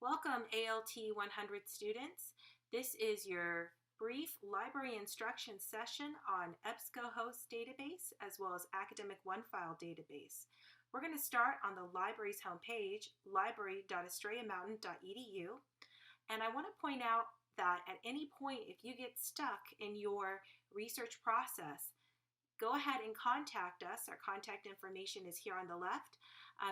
Welcome ALT100 students. This is your brief library instruction session on Ebscohost database as well as Academic OneFile database. We're going to start on the library's homepage, library.estrellamountain.edu, and I want to point out that at any point if you get stuck in your research process, go ahead and contact us. Our contact information is here on the left.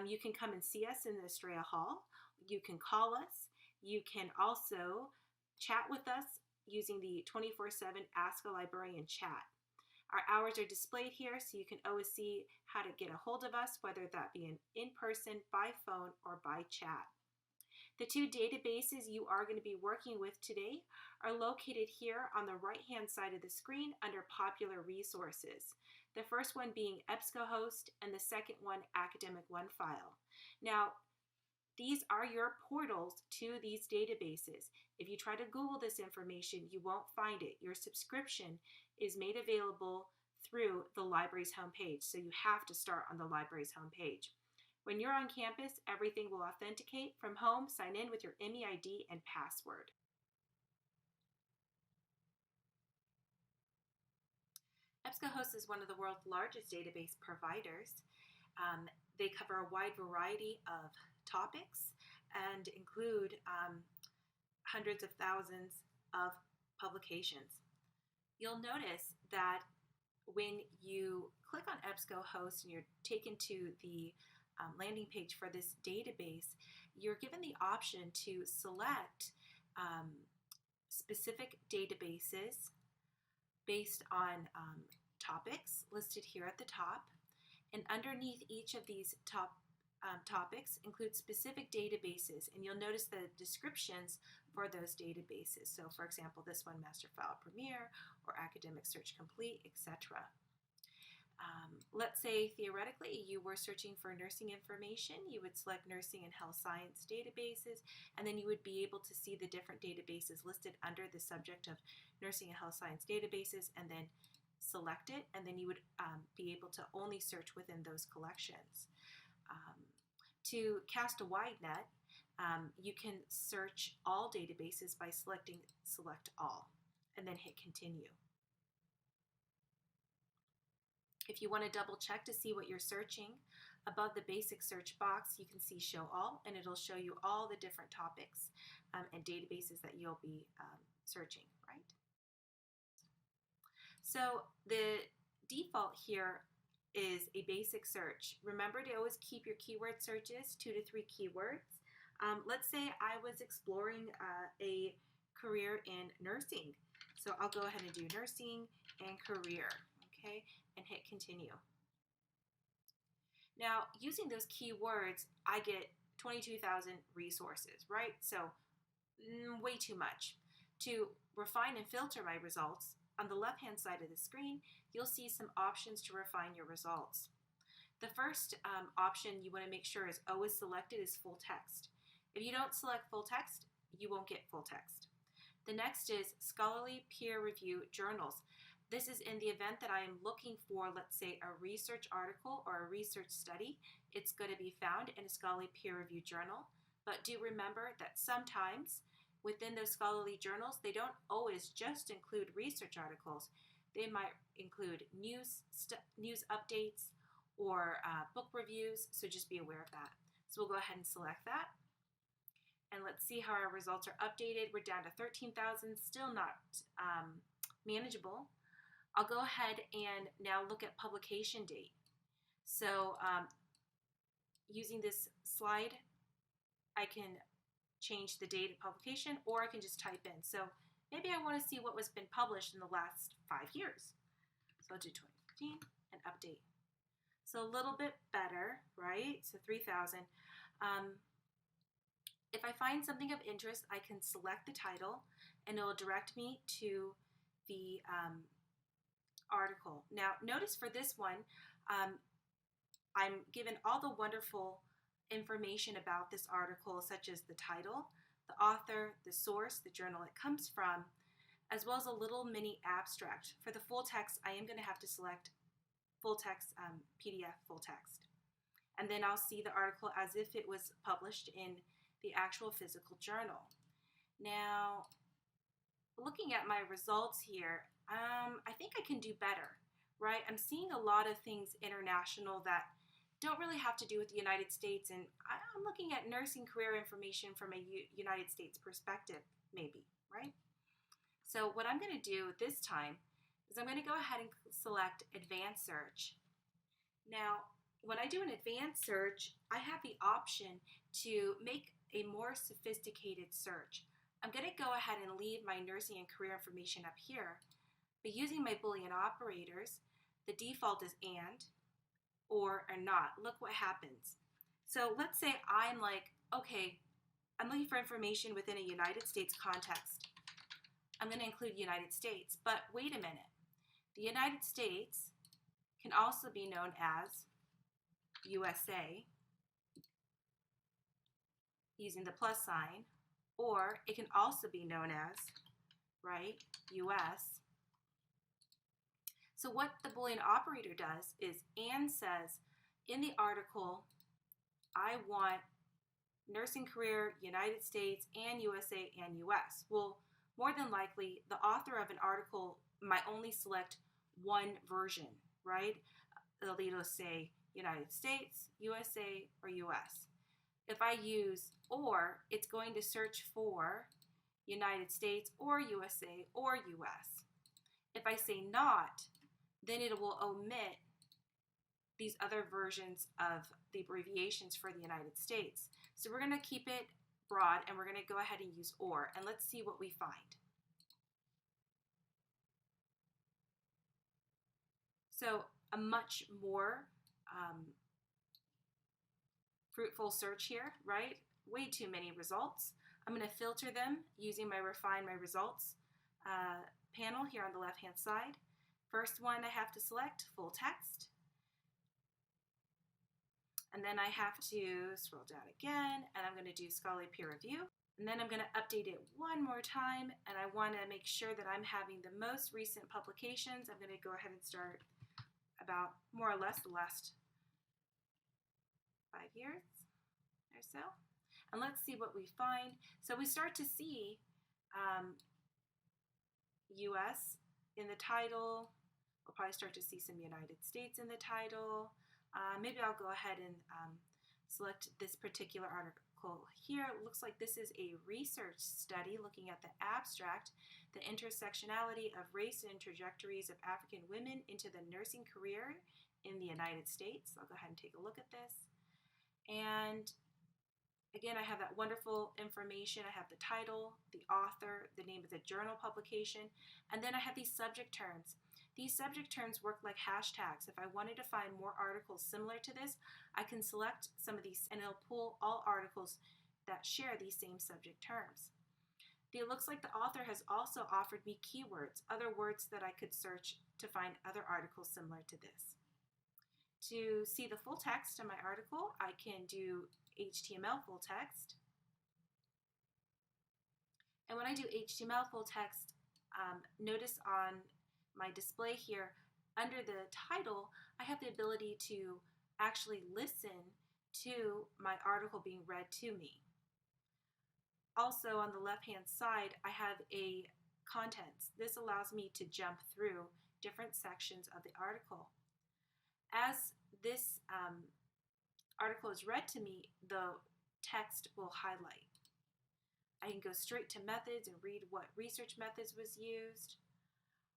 You can come and see us in the Estrella Hall. You can call us. You can also chat with us using the 24/7 Ask a Librarian chat. Our hours are displayed here, so you can always see how to get a hold of us, whether that be in person, by phone, or by chat. The two databases you are going to be working with today are located here on the right-hand side of the screen under Popular Resources. The first one being Ebscohost and the second one Academic OneFile. Now, these are your portals to these databases. If you try to Google this information, you won't find it. Your subscription is made available through the library's homepage, so you have to start on the library's homepage. When you're on campus, everything will authenticate. From home, sign in with your MEID and password. Ebscohost is one of the world's largest database providers. They cover a wide variety of topics and include hundreds of thousands of publications. You'll notice that when you click on Ebscohost and you're taken to the landing page for this database, you're given the option to select specific databases based on topics listed here at the top. And underneath each of these topics include specific databases, and you'll notice the descriptions for those databases. So for example, this one, Master File Premier or Academic Search Complete, etc. Let's say theoretically you were searching for nursing information. You would select nursing and health science databases, and then you would be able to see the different databases listed under the subject of nursing and health science databases, and then select it, and then you would be able to only search within those collections. To cast a wide net, you can search all databases by selecting Select All, and then hit Continue. If you want to double check to see what you're searching, above the basic search box you can see Show All, and it'll show you all the different topics and databases that you'll be searching, right? So the default here is a basic search. Remember to always keep your keyword searches 2 to 3 keywords. Let's say I was exploring a career in nursing. So I'll go ahead and do nursing and career, okay, and hit continue. Now, using those keywords, I get 22,000 resources, right? So way too much. To refine and filter my results, on the left-hand side of the screen, you'll see some options to refine your results. The first option you want to make sure is always selected is full text. If you don't select full text, you won't get full text. The next is scholarly peer review journals. This is in the event that I am looking for, let's say, a research article or a research study. It's going to be found in a scholarly peer review journal. But do remember that sometimes within those scholarly journals, they don't always just include research articles. They might include news updates or book reviews, so just be aware of that. So we'll go ahead and select that. And let's see how our results are updated. We're down to 13,000, still not manageable. I'll go ahead and now look at publication date. So using this slide, I can change the date of publication, or I can just type in. So maybe I want to see what was been published in the last 5 years. So I'll do 2015 and update. So a little bit better, right? So 3,000. If I find something of interest, I can select the title, and it will direct me to the article. Now, notice for this one, I'm given all the wonderful information about this article, such as the title, the author, the source, the journal it comes from, as well as a little mini abstract. For the full text, I am going to have to select full text, PDF full text. And then I'll see the article as if it was published in the actual physical journal. Now, looking at my results here, I think I can do better, right? I'm seeing a lot of things international that don't really have to do with the United States, and I'm looking at nursing career information from a United States perspective, maybe, right? So what I'm going to do this time is I'm going to go ahead and select Advanced Search. Now, when I do an advanced search, I have the option to make a more sophisticated search. I'm going to go ahead and leave my nursing and career information up here, but using my Boolean operators, the default is and, or not. Look what happens. So let's say I'm like, okay, I'm looking for information within a United States context. I'm going to include United States, but wait a minute. The United States can also be known as USA using the plus sign, or it can also be known as, right, US. So what the Boolean operator does is and says in the article, I want nursing career, United States, and USA and US. Well, more than likely, the author of an article might only select one version, right? They'll either say United States, USA, or US. If I use or, it's going to search for United States or USA or US. If I say not, then it will omit these other versions of the abbreviations for the United States. So we're going to keep it broad and we're going to go ahead and use or, and let's see what we find. So a much more fruitful search here, right? Way too many results. I'm going to filter them using my Refine My Results panel here on the left-hand side. First one I have to select, full text. And then I have to scroll down again, and I'm going to do scholarly peer review. And then I'm going to update it one more time, and I want to make sure that I'm having the most recent publications. I'm going to go ahead and start about more or less the last 5 years or so. And let's see what we find. So we start to see US in the title. We'll probably start to see some United States in the title. Maybe I'll go ahead and select this particular article here. It looks like this is a research study looking at the abstract, the intersectionality of race and trajectories of African women into the nursing career in the United States. I'll go ahead and take a look at this. And again, I have that wonderful information. I have the title, the author, the name of the journal publication, and then I have these subject terms. These subject terms work like hashtags. If I wanted to find more articles similar to this, I can select some of these and it'll pull all articles that share these same subject terms. It looks like the author has also offered me keywords, other words that I could search to find other articles similar to this. To see the full text of my article, I can do HTML full text. And when I do HTML full text, notice on my display here, under the title, I have the ability to actually listen to my article being read to me. Also on the left-hand side, I have a contents. This allows me to jump through different sections of the article. As this article is read to me, the text will highlight. I can go straight to methods and read what research methods was used.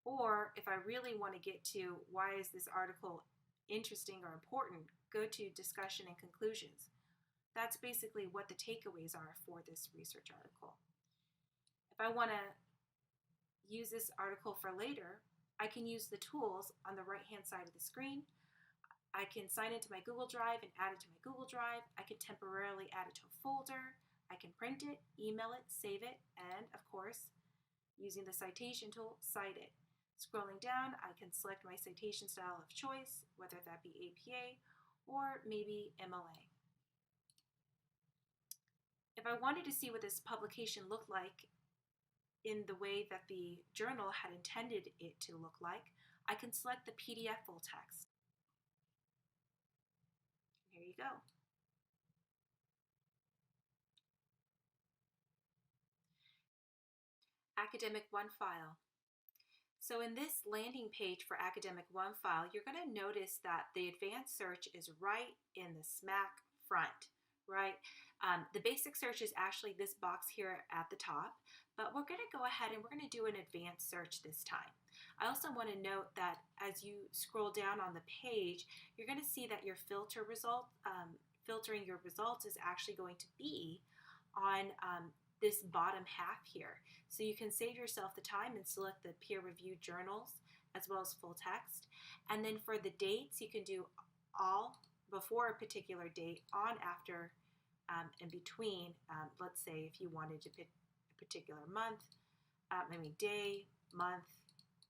Or if I really want to get to why is this article interesting or important, go to discussion and conclusions. That's basically what the takeaways are for this research article. If I want to use this article for later, I can use the tools on the right-hand side of the screen. I can sign into my Google Drive and add it to my Google Drive. I can temporarily add it to a folder. I can print it, email it, save it, and of course, using the Citation Tool, cite it. Scrolling down, I can select my citation style of choice, whether that be APA or maybe MLA. If I wanted to see what this publication looked like in the way that the journal had intended it to look like, I can select the PDF full text. Here you go. Academic One file. So in this landing page for Academic One file, you're going to notice that the advanced search is right in the smack front, right? The basic search is actually this box here at the top, but we're going to go ahead and we're going to do an advanced search this time. I also want to note that as you scroll down on the page, you're going to see that your filtering your results is actually going to be on this bottom half here. So you can save yourself the time and select the peer-reviewed journals as well as full text. And then for the dates, you can do all before a particular date, on, after, and between. Let's say if you wanted to pick a particular month, day, month,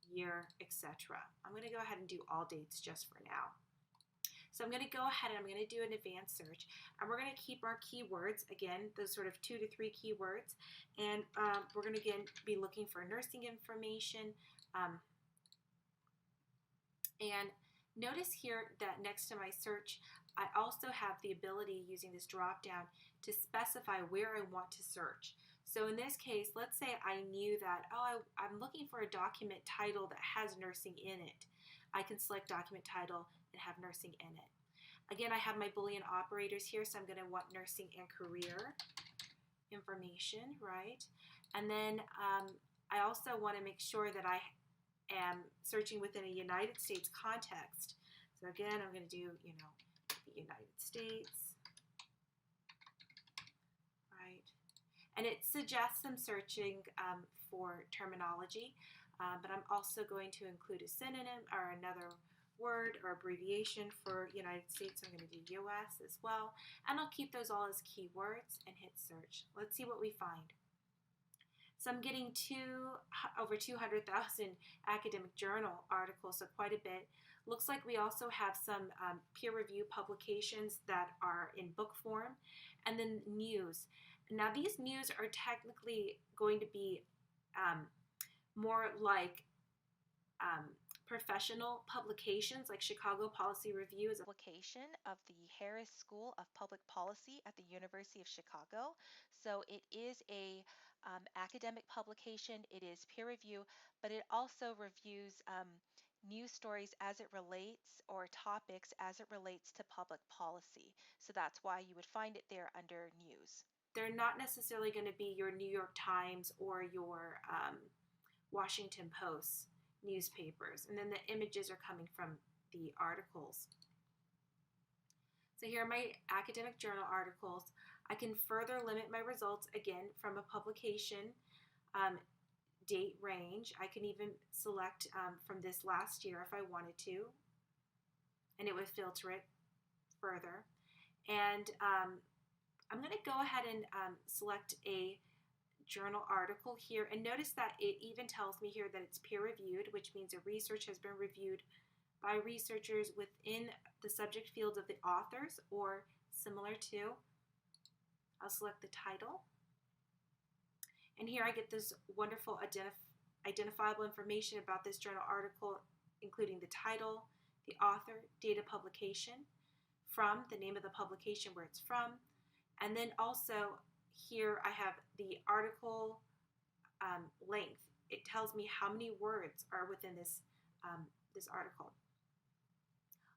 year, etc. I'm going to go ahead and do all dates just for now. So I'm going to go ahead and I'm going to do an advanced search, and we're going to keep our keywords, again, those sort of 2 to 3 keywords, and we're going to again be looking for nursing information. And notice here that next to my search, I also have the ability using this drop down to specify where I want to search. So in this case, let's say I knew that, I'm looking for a document title that has nursing in it. I can select document title and have nursing in it. Again, I have my Boolean operators here, so I'm going to want nursing and career information, right? And then I also want to make sure that I am searching within a United States context. So again, I'm going to do, the United States, right? And it suggests some searching for terminology, but I'm also going to include a synonym or another word or abbreviation for United States. I'm going to do US as well, and I'll keep those all as keywords and hit search. Let's see what we find. So I'm getting over 200,000 academic journal articles, so quite a bit. Looks like we also have some peer-reviewed publications that are in book form, and then news. Now these news are technically going to be more like professional publications, like Chicago Policy Review is a publication of the Harris School of Public Policy at the University of Chicago. So it is a academic publication, it is peer review, but it also reviews news stories as it relates, or topics as it relates to public policy. So that's why you would find it there under news. They're not necessarily going to be your New York Times or your Washington Post newspapers, and then the images are coming from the articles. So here are my academic journal articles. I can further limit my results again from a publication date range. I can even select from this last year if I wanted to, and it would filter it further. And I'm going to go ahead and select a journal article here, and notice that it even tells me here that it's peer-reviewed, which means the research has been reviewed by researchers within the subject fields of the authors or similar to. I'll select the title, and here I get this wonderful identifiable information about this journal article, including the title, the author, date of publication, from, the name of the publication where it's from, and then also here I have the article length. It tells me how many words are within this article.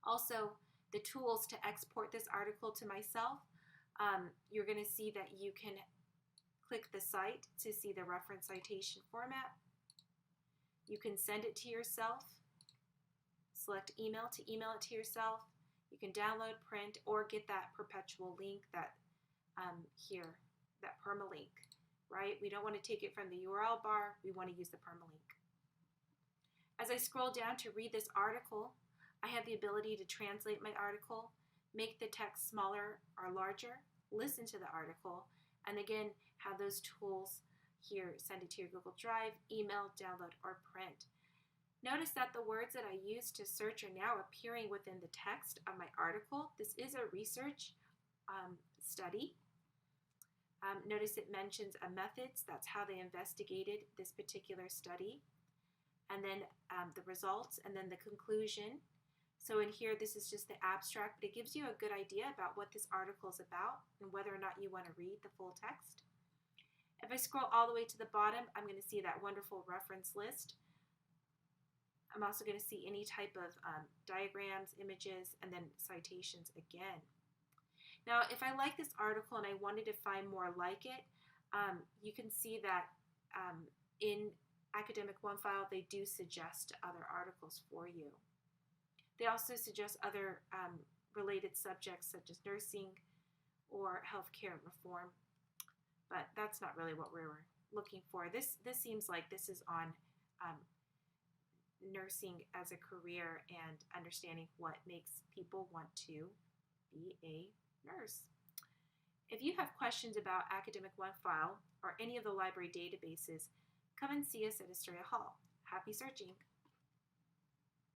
Also, the tools to export this article to myself. You're going to see that you can click the site to see the reference citation format. You can send it to yourself. Select email to email it to yourself. You can download, print, or get that perpetual link that here, that permalink, right? We don't want to take it from the URL bar. We want to use the permalink. As I scroll down to read this article, I have the ability to translate my article, make the text smaller or larger, listen to the article, and again, have those tools here. Send it to your Google Drive, email, download, or print. Notice that the words that I used to search are now appearing within the text of my article. This is a research study. Notice it mentions methods. That's how they investigated this particular study. And then the results, and then the conclusion. So in here, this is just the abstract, but it gives you a good idea about what this article is about and whether or not you want to read the full text. If I scroll all the way to the bottom, I'm going to see that wonderful reference list. I'm also going to see any type of diagrams, images, and then citations again. Now, if I like this article and I wanted to find more like it, you can see that in Academic OneFile, they do suggest other articles for you. They also suggest other related subjects such as nursing or healthcare reform, but that's not really what we were looking for. This seems like this is on nursing as a career and understanding what makes people want to be a nurse. If you have questions about Academic OneFile or any of the library databases, come and see us at Astoria Hall. Happy searching!